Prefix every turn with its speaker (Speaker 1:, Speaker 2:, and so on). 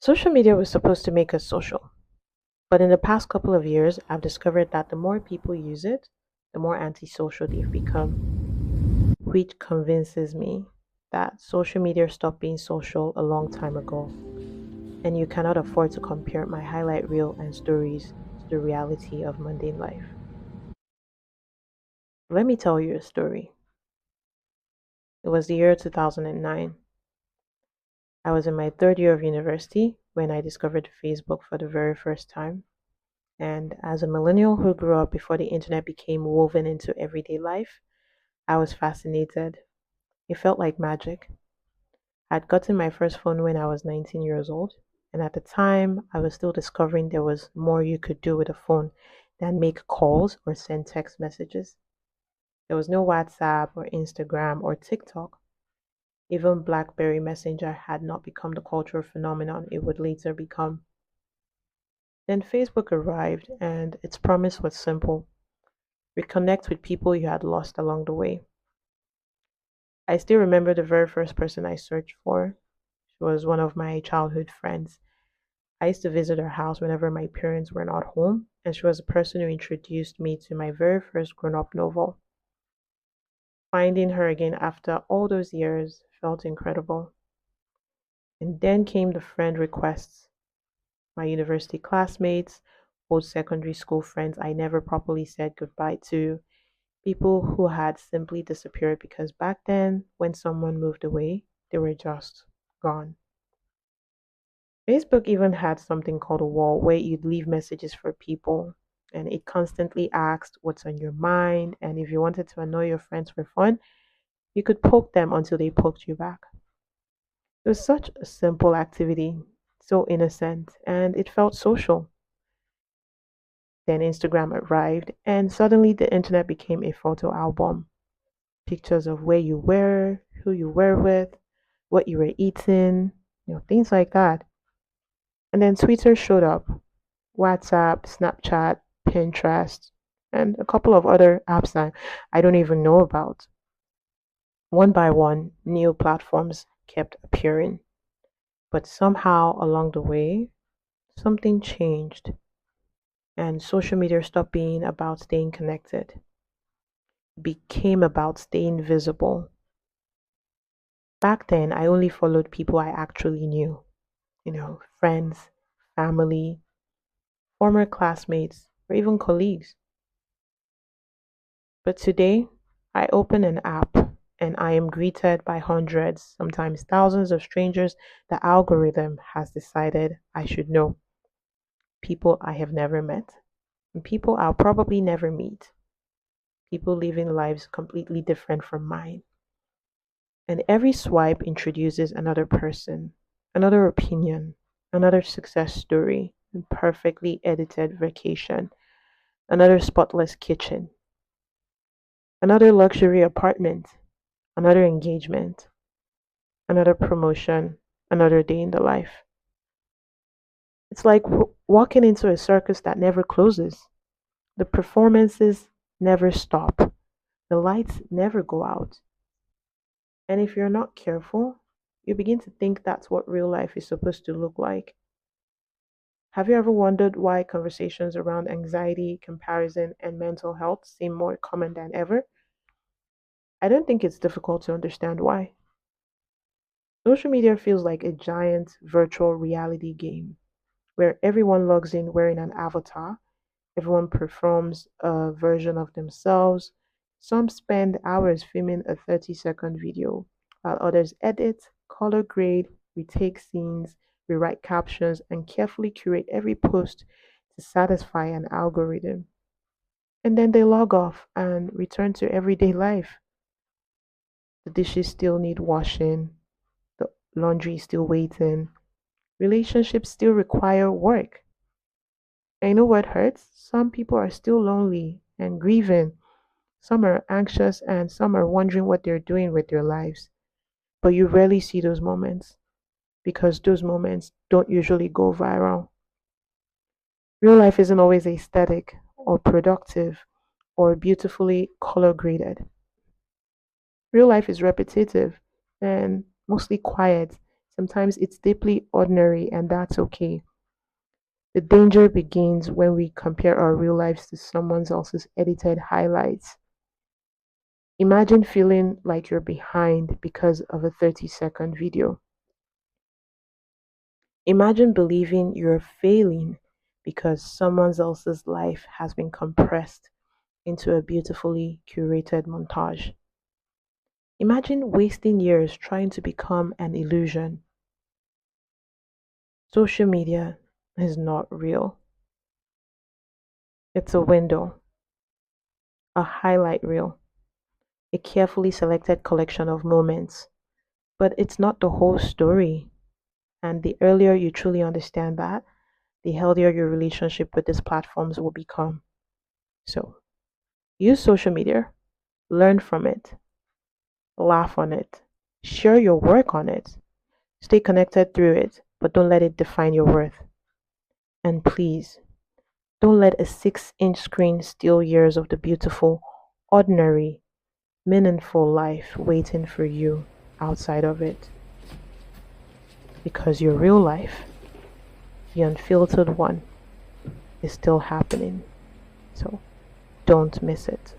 Speaker 1: Social media was supposed to make us social, but in the past couple of years, I've discovered that the more people use it, the more antisocial they've become, which convinces me that social media stopped being social a long time ago, and you cannot afford to compare my highlight reel and stories to the reality of mundane life. Let me tell you a story. It was the year 2009. I was in my third year of university when I discovered Facebook for the very first time. And as a millennial who grew up before the internet became woven into everyday life, I was fascinated. It felt like magic. I'd gotten my first phone when I was 19 years old, and at the time, I was still discovering there was more you could do with a phone than make calls or send text messages. There was no WhatsApp or Instagram or TikTok. Even BlackBerry Messenger had not become the cultural phenomenon it would later become. Then Facebook arrived, and its promise was simple: reconnect with people you had lost along the way. I still remember the very first person I searched for. She was one of my childhood friends. I used to visit her house whenever my parents were not home, and she was the person who introduced me to my very first grown up novel. Finding her again after all those years felt incredible. And then came the friend requests. My university classmates, old secondary school friends I never properly said goodbye to, people who had simply disappeared because back then, when someone moved away, they were just gone. Facebook even had something called a wall where you'd leave messages for people, and it constantly asked what's on your mind. And if you wanted to annoy your friends for fun, you could poke them until they poked you back. It was such a simple activity, so innocent, and it felt social. Then Instagram arrived, and suddenly the internet became a photo album. Pictures of where you were, who you were with, what you were eating, things like that. And then Twitter showed up, WhatsApp, Snapchat, Pinterest, and a couple of other apps that I don't even know about. One by one, new platforms kept appearing. But somehow along the way, something changed, and social media stopped being about staying connected. It became about staying visible. Back then, I only followed people I actually knew, friends, family, former classmates, or even colleagues. But today, I open an app and I am greeted by hundreds, sometimes thousands of strangers the algorithm has decided I should know. People I have never met, and people I'll probably never meet. People living lives completely different from mine. And every swipe introduces another person, another opinion, another success story, and perfectly edited vacation, another spotless kitchen, another luxury apartment, another engagement, another promotion, another day in the life. It's like walking into a circus that never closes. The performances never stop, the lights never go out. And if you're not careful, you begin to think that's what real life is supposed to look like. Have you ever wondered why conversations around anxiety, comparison, and mental health seem more common than ever? I don't think it's difficult to understand why. Social media feels like a giant virtual reality game where everyone logs in wearing an avatar, everyone performs a version of themselves. Some spend hours filming a 30-second video, while others edit, color grade, retake scenes, rewrite captions, and carefully curate every post to satisfy an algorithm. And then they log off and return to everyday life. The dishes still need washing, the laundry is still waiting, relationships still require work. And you know what hurts? Some people are still lonely and grieving. Some are anxious and some are wondering what they're doing with their lives. But you rarely see those moments because those moments don't usually go viral. Real life isn't always aesthetic or productive or beautifully color graded. Real life is repetitive and mostly quiet, Sometimes it's deeply ordinary, and that's okay. The danger begins when we compare our real lives to someone else's edited highlights. Imagine feeling like you're behind because of a 30-second video. Imagine believing you're failing because someone else's life has been compressed into a beautifully curated montage. Imagine wasting years trying to become an illusion. Social media is not real. It's a window, a highlight reel, a carefully selected collection of moments. But it's not the whole story. And the earlier you truly understand that, the healthier your relationship with these platforms will become. So use social media, learn from it, laugh on it, share your work on it, stay connected through it, but don't let it define your worth. And please, don't let a 6-inch screen steal years of the beautiful, ordinary, meaningful life waiting for you outside of it. Because your real life, the unfiltered one, is still happening. So don't miss it.